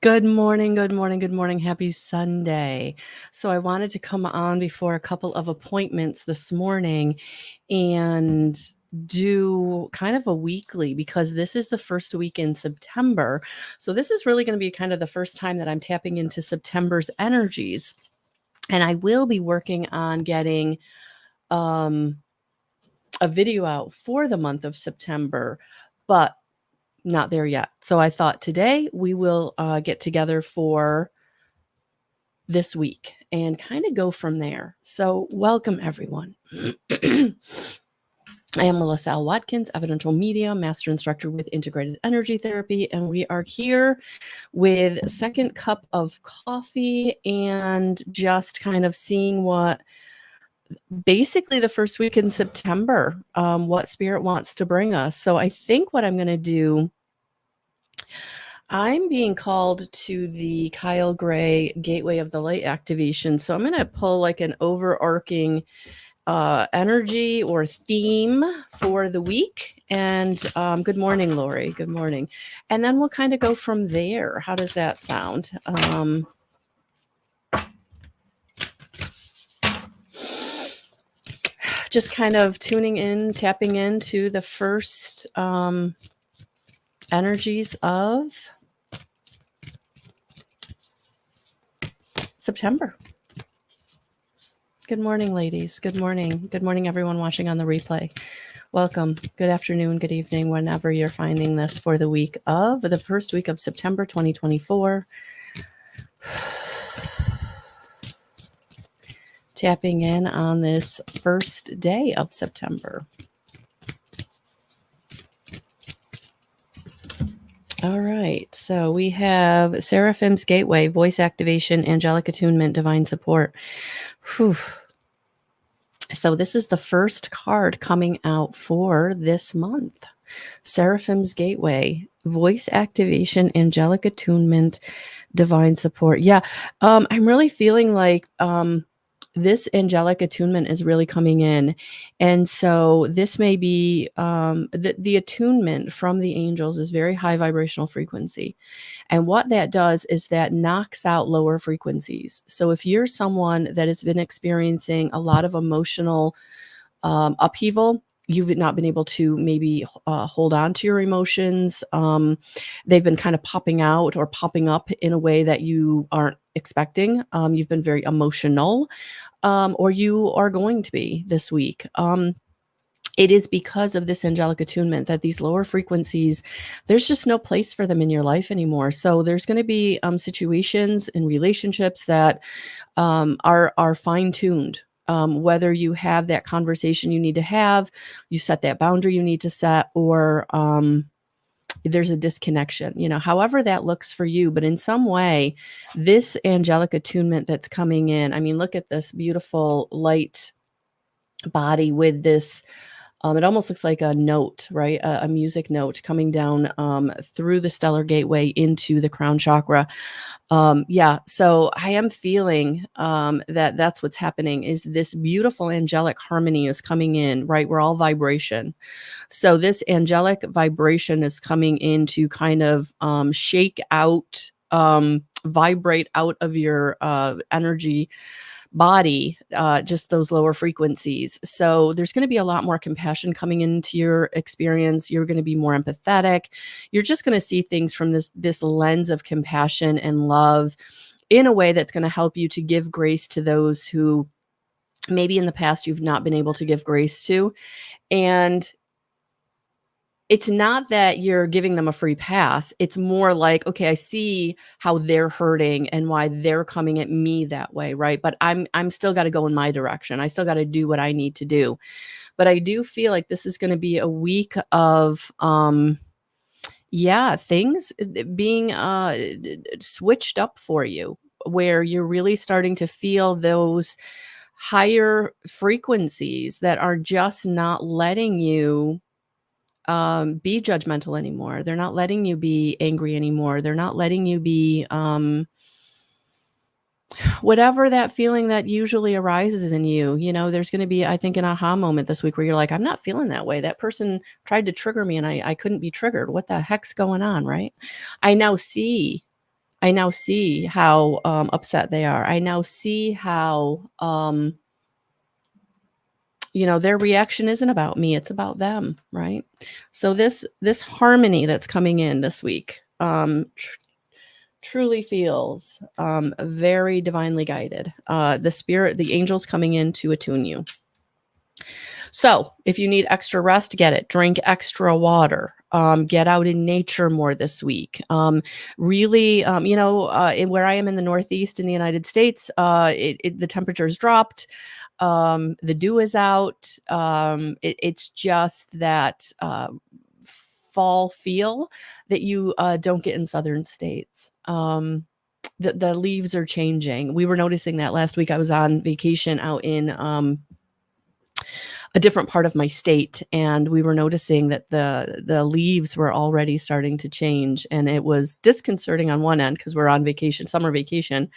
Good morning, good morning, good morning. Happy Sunday. So I wanted to come on before a couple of appointments this morning and do kind of a weekly because this is the first week in September. So this is really going to be kind of the first time that I'm tapping into September's energies. And I will be working on getting a video out for the month of September, but not there yet. So I thought today we will get together for this week and kind of go from there. So welcome everyone. I am Melissa L. Watkins, evidential medium, master instructor with integrated energy therapy, and we are here with a second cup of coffee and just kind of seeing what basically the first week in September, what spirit wants to bring us. So I think what I'm going to do, I'm being called to the Kyle Gray Gateway of the Light activation. So I'm going to pull like an overarching energy or theme for the week. And good morning, Lori. Good morning. And then we'll kind of go from there. How does that sound? Just kind of tuning in, tapping into the first energies of September. Good morning, ladies. Good morning. Good morning, everyone watching on the replay. Welcome. Good afternoon, good evening, whenever you're finding this for the week of the first week of September 2024. Tapping in on this first day of September. All right, so we have Seraphim's Gateway, voice activation, angelic attunement, divine support. Whew. So this is the first card coming out for this month. Seraphim's Gateway, voice activation, angelic attunement, divine support. Yeah, I'm really feeling like this angelic attunement is really coming in. And so this may be the attunement from the angels is very high vibrational frequency. And what that does is that knocks out lower frequencies. So if you're someone that has been experiencing a lot of emotional upheaval, you've not been able to maybe hold on to your emotions. They've been kind of popping out or popping up in a way that you aren't expecting. You've been very emotional, or you are going to be this week. It is because of this angelic attunement that these lower frequencies, there's just no place for them in your life anymore. So there's going to be situations and relationships that are fine-tuned. Whether you have that conversation you need to have, you set that boundary you need to set, or there's a disconnection, however that looks for you. But in some way, this angelic attunement that's coming in, I mean, look at this beautiful light body with this, it almost looks like a note, right? A music note coming down through the stellar gateway into the crown chakra. Yeah, so I am feeling that that's what's happening, is this beautiful angelic harmony is coming in, right? We're all vibration. So this angelic vibration is coming in to kind of shake out, vibrate out of your energy body, just those lower frequencies. So there's going to be a lot more compassion coming into your experience. You're going to be more empathetic. You're just going to see things from this lens of compassion and love in a way that's going to help you to give grace to those who maybe in the past you've not been able to give grace to. And it's not that you're giving them a free pass. It's more like, okay, I see how they're hurting and why they're coming at me that way, right? But I'm still got to go in my direction. I still got to do what I need to do. But I do feel like this is going to be a week of things being switched up for you, where you're really starting to feel those higher frequencies that are just not letting you be judgmental anymore. They're not letting you be angry anymore. They're not letting you be whatever that feeling that usually arises in you. There's going to be, I think, an aha moment this week where you're like, I'm not feeling that way. That person tried to trigger me and I couldn't be triggered. What the heck's going on, right? I now see I now see how upset they are. I now see how their reaction isn't about me, it's about them, right? So this harmony that's coming in this week truly feels very divinely guided. The angels coming in to attune you. So if you need extra rest, get it. Drink extra water. Get out in nature more this week. Really, where I am in the Northeast in the United States, the temperature's dropped. The dew is out. It's just that fall feel that you don't get in southern states. The leaves are changing. We were noticing that last week. I was on vacation out in a different part of my state, and we were noticing that the leaves were already starting to change, and it was disconcerting on one end because we're on vacation, summer vacation,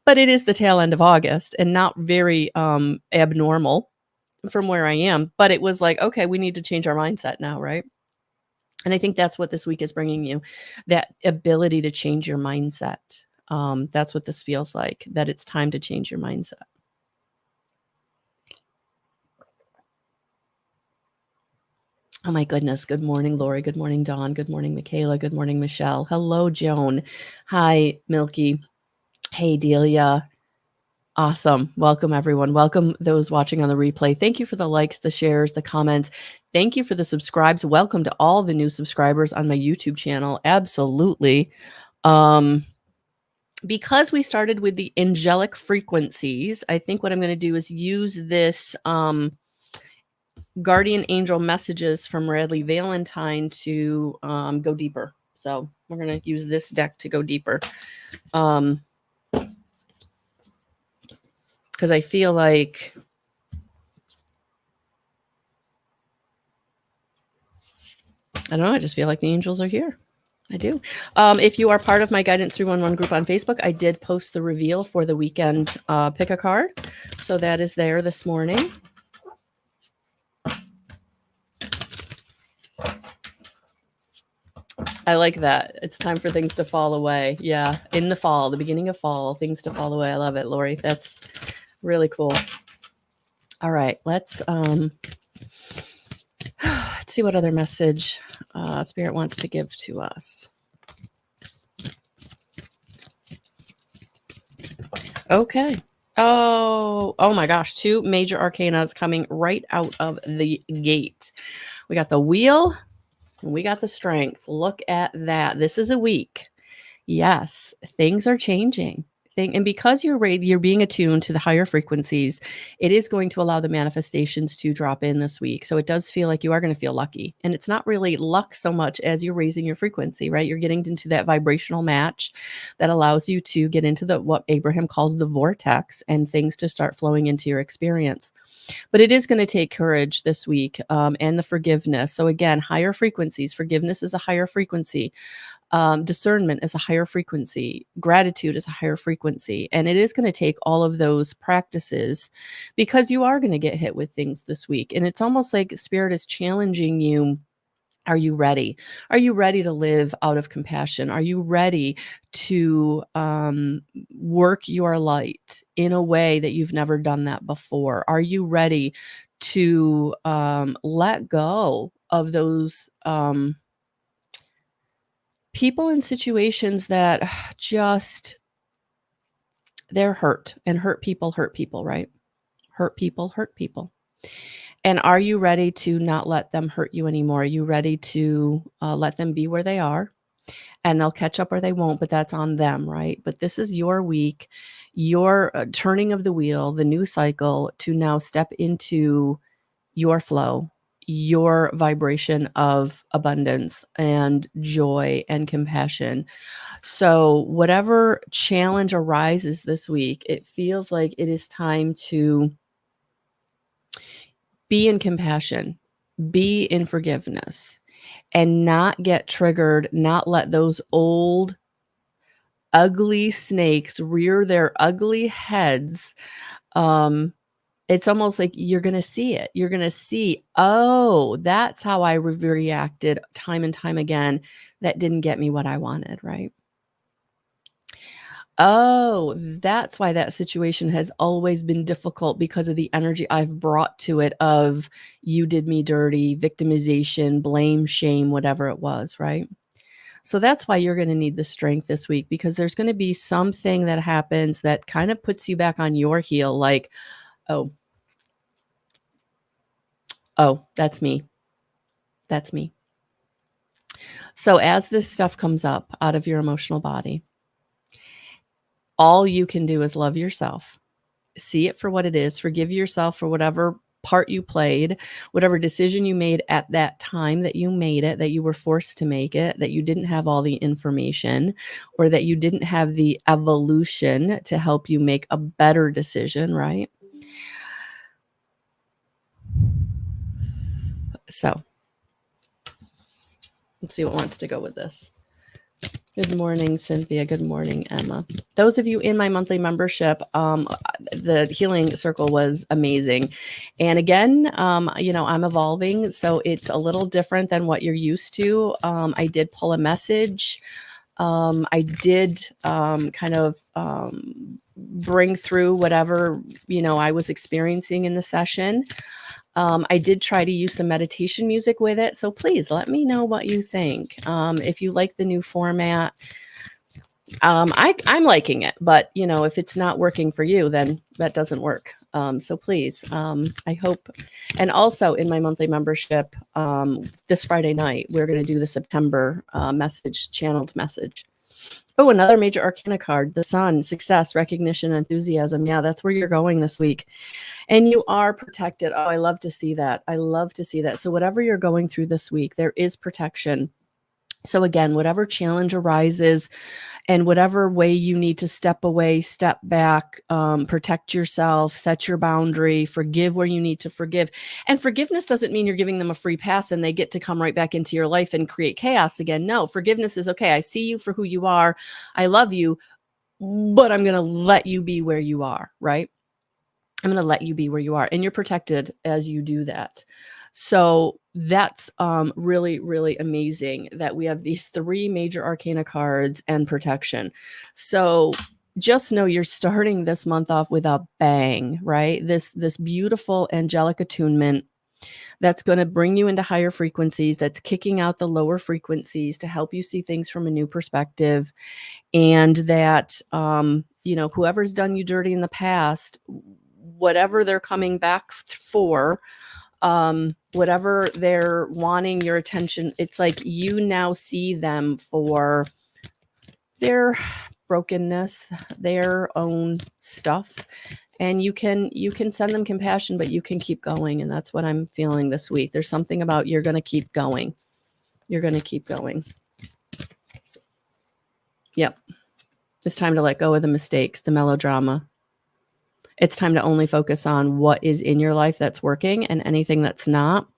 but it is the tail end of August and not very abnormal from where I am. But it was like, okay, we need to change our mindset now, right? And I think that's what this week is bringing you, that ability to change your mindset. That's what this feels like, that it's time to change your mindset. Oh my goodness. Good morning, Lori. Good morning, Dawn. Good morning, Michaela. Good morning, Michelle. Hello, Joan. Hi, Milky. Hey, Delia. Awesome. Welcome, everyone. Welcome those watching on the replay. Thank you for the likes, the shares, the comments. Thank you for the subscribes. Welcome to all the new subscribers on my YouTube channel. Absolutely. Because we started with the angelic frequencies, I think what I'm going to do is use this guardian angel messages from Radley Valentine to go deeper. So we're going to use this deck to go deeper. Because I feel like I don't know. I just feel like the angels are here. I do. If you are part of my Guidance 311 group on Facebook, I did post the reveal for the weekend pick a card. So that is there this morning. I like that. It's time for things to fall away. Yeah. In the fall, the beginning of fall, things to fall away. I love it, Lori. That's really cool. All right. Let's see what other message Spirit wants to give to us. Okay. Oh my gosh. 2 major arcanas coming right out of the gate. We got the wheel and we got the strength. Look at that. This is a week. Yes, things are changing. And because you're being attuned to the higher frequencies, it is going to allow the manifestations to drop in this week. So it does feel like you are going to feel lucky. And it's not really luck so much as you're raising your frequency, right? You're getting into that vibrational match that allows you to get into what Abraham calls the vortex and things to start flowing into your experience. But it is going to take courage this week and the forgiveness. So again, higher frequencies. Forgiveness is a higher frequency. Discernment is a higher frequency. Gratitude is a higher frequency. And it is going to take all of those practices because you are going to get hit with things this week. And it's almost like Spirit is challenging you. Are you ready? Are you ready to live out of compassion? Are you ready to work your light in a way that you've never done that before? Are you ready to let go of those people in situations that just they're hurt, and hurt people, right? Hurt people. And are you ready to not let them hurt you anymore? Are you ready to let them be where they are? And they'll catch up or they won't, but that's on them, right? But this is your week, your turning of the wheel, the new cycle to now step into your flow, your vibration of abundance and joy and compassion. So whatever challenge arises this week, it feels like it is time to be in compassion, be in forgiveness, and not get triggered, not let those old ugly snakes rear their ugly heads. It's almost like you're going to see it. You're going to see, oh, that's how I reacted time and time again. That didn't get me what I wanted, right? Oh, that's why that situation has always been difficult, because of the energy I've brought to it of you did me dirty, victimization, blame, shame, whatever it was, right? So that's why you're going to need the strength this week, because there's going to be something that happens that kind of puts you back on your heel, like, oh, oh, that's me. That's me. So as this stuff comes up out of your emotional body, all you can do is love yourself. See it for what it is. Forgive yourself for whatever part you played, whatever decision you made at that time that you made it, that you were forced to make it, that you didn't have all the information, or that you didn't have the evolution to help you make a better decision, right? So let's see what wants to go with this. Good morning, Cynthia. Good morning, Emma. Those of you in my monthly membership, the healing circle was amazing. And again, I'm evolving, so it's a little different than what you're used to. I did pull a message. I did kind of bring through whatever, I was experiencing in the session. I did try to use some meditation music with it. So please let me know what you think. If you like the new format, I'm liking it, but if it's not working for you, then that doesn't work. So please, I hope. And also in my monthly membership, this Friday night, we're going to do the September channeled message. Oh, another major arcana card, the Sun, success, recognition, enthusiasm. Yeah, that's where you're going this week. And you are protected. Oh, I love to see that. I love to see that. So whatever you're going through this week, there is protection. So again, whatever challenge arises and whatever way you need to step away, step back, protect yourself, set your boundary, forgive where you need to forgive. And forgiveness doesn't mean you're giving them a free pass and they get to come right back into your life and create chaos again. No, forgiveness is, okay, I see you for who you are. I love you, but I'm going to let you be where you are, right? I'm going to let you be where you are, and you're protected as you do that. So that's really, really amazing that we have these 3 major arcana cards and protection. So just know you're starting this month off with a bang, right? This beautiful angelic attunement that's going to bring you into higher frequencies, that's kicking out the lower frequencies to help you see things from a new perspective. And that, whoever's done you dirty in the past, whatever they're coming back for, whatever they're wanting your attention, it's like you now see them for their brokenness, their own stuff, and you can send them compassion, but you can keep going. And that's what I'm feeling this week. There's something about you're going to keep going. You're going to keep going. Yep. It's time to let go of the mistakes, the melodrama. It's time to only focus on what is in your life that's working, and anything that's not,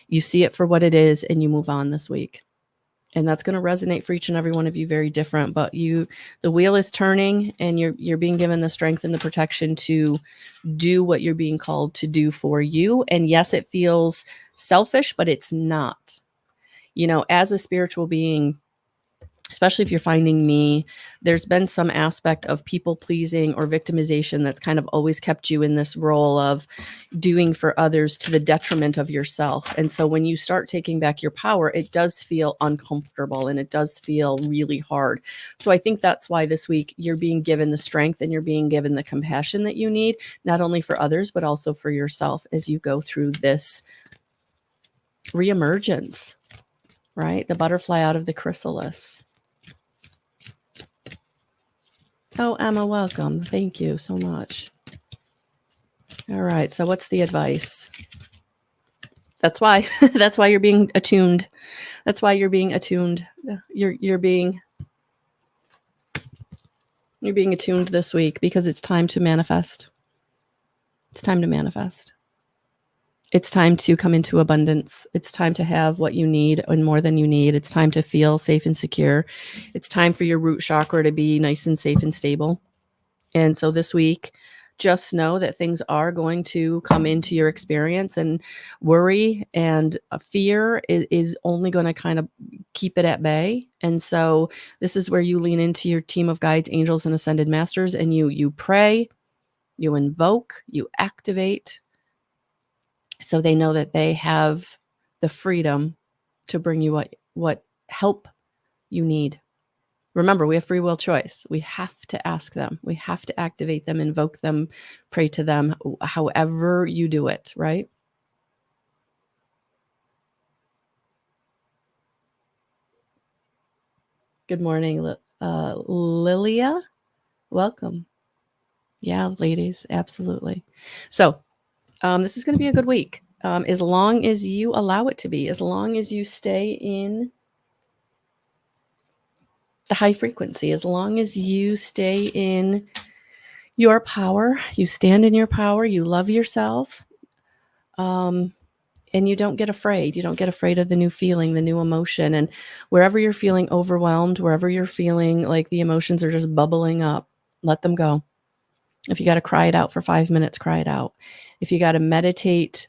you see it for what it is and you move on this week. And that's going to resonate for each and every one of you very different, but the wheel is turning, and you're being given the strength and the protection to do what you're being called to do for you. And yes, it feels selfish, but it's not. As a spiritual being, especially if you're finding me, there's been some aspect of people pleasing or victimization that's kind of always kept you in this role of doing for others to the detriment of yourself. And so when you start taking back your power, it does feel uncomfortable and it does feel really hard. So I think that's why this week you're being given the strength and you're being given the compassion that you need, not only for others, but also for yourself as you go through this reemergence, right? The butterfly out of the chrysalis. Oh, Emma, welcome. Thank you so much. All right. So what's the advice? That's why. That's why you're being attuned. That's why you're being attuned. You're being attuned this week, because it's time to manifest. It's time to manifest. It's time to come into abundance. It's time to have what you need and more than you need. It's time to feel safe and secure. It's time for your root chakra to be nice and safe and stable. And so this week, just know that things are going to come into your experience, and worry and fear is only going to kind of keep it at bay. And so this is where you lean into your team of guides, angels, and ascended masters, and you pray, you invoke, you activate, so they know that they have the freedom to bring you what help you need. Remember, we have free will choice. We have to ask them. We have to activate them, invoke them, pray to them, however you do it, right? Good morning, Lilia. Welcome. Yeah, ladies, absolutely. So this is going to be a good week, as long as you allow it to be, as long as you stay in the high frequency, as long as you stay in your power, you stand in your power, you love yourself, and you don't get afraid. You don't get afraid of the new feeling, the new emotion. And wherever you're feeling overwhelmed, wherever you're feeling like the emotions are just bubbling up, let them go. If you got to cry it out for 5 minutes, cry it out. If you got to meditate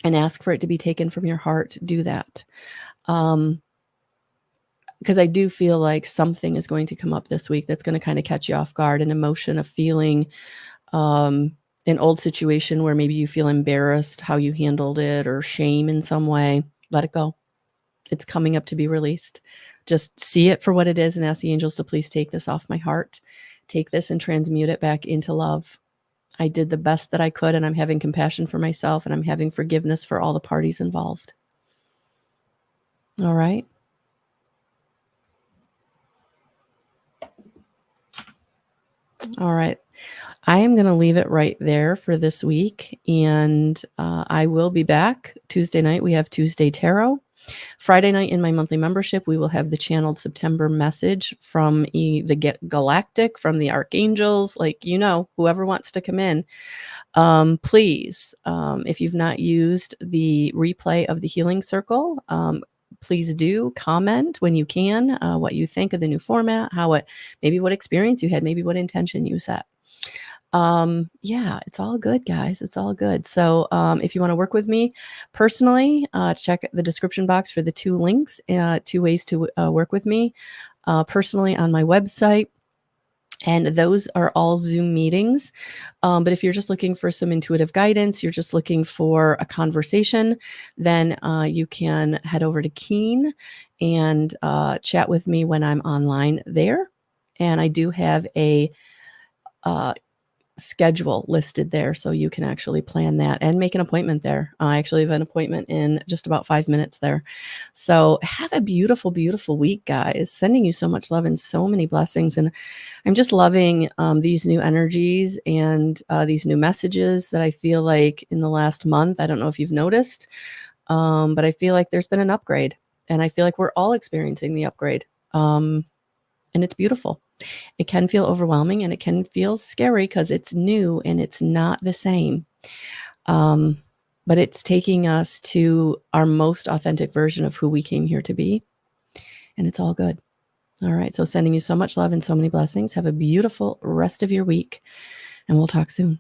and ask for it to be taken from your heart, do that. Because I do feel like something is going to come up this week that's going to kind of catch you off guard, an emotion, a feeling, an old situation where maybe you feel embarrassed how you handled it, or shame in some way. Let it go. It's coming up to be released. Just see it for what it is and ask the angels to please take this off my heart. Take this and transmute it back into love. I did the best that I could, and I'm having compassion for myself, and I'm having forgiveness for all the parties involved. All right. All right. I am going to leave it right there for this week. And I will be back Tuesday night. We have Tuesday Tarot. Friday night in my monthly membership, we will have the channeled September message from the Galactic, from the Archangels, like, whoever wants to come in. Please, if you've not used the replay of the Healing Circle, please do comment when you can, what you think of the new format, maybe what experience you had, maybe what intention you set. Yeah, it's all good, guys. It's all good. So if you want to work with me personally, check the description box for the 2 links, 2 ways to work with me personally on my website. And those are all Zoom meetings. But if you're just looking for some intuitive guidance, you're just looking for a conversation, then you can head over to Keen and chat with me when I'm online there. And I do have a schedule listed there, so you can actually plan that and make an appointment there. I actually have an appointment in just about 5 minutes there. So have a beautiful, beautiful week, guys. Sending you so much love and so many blessings. And I'm just loving these new energies and these new messages that I feel like in the last month. I don't know if you've noticed, but I feel like there's been an upgrade, and I feel like we're all experiencing the upgrade. And it's beautiful. It can feel overwhelming, and it can feel scary because it's new and it's not the same. But it's taking us to our most authentic version of who we came here to be. And it's all good. All right. So sending you so much love and so many blessings. Have a beautiful rest of your week, and we'll talk soon.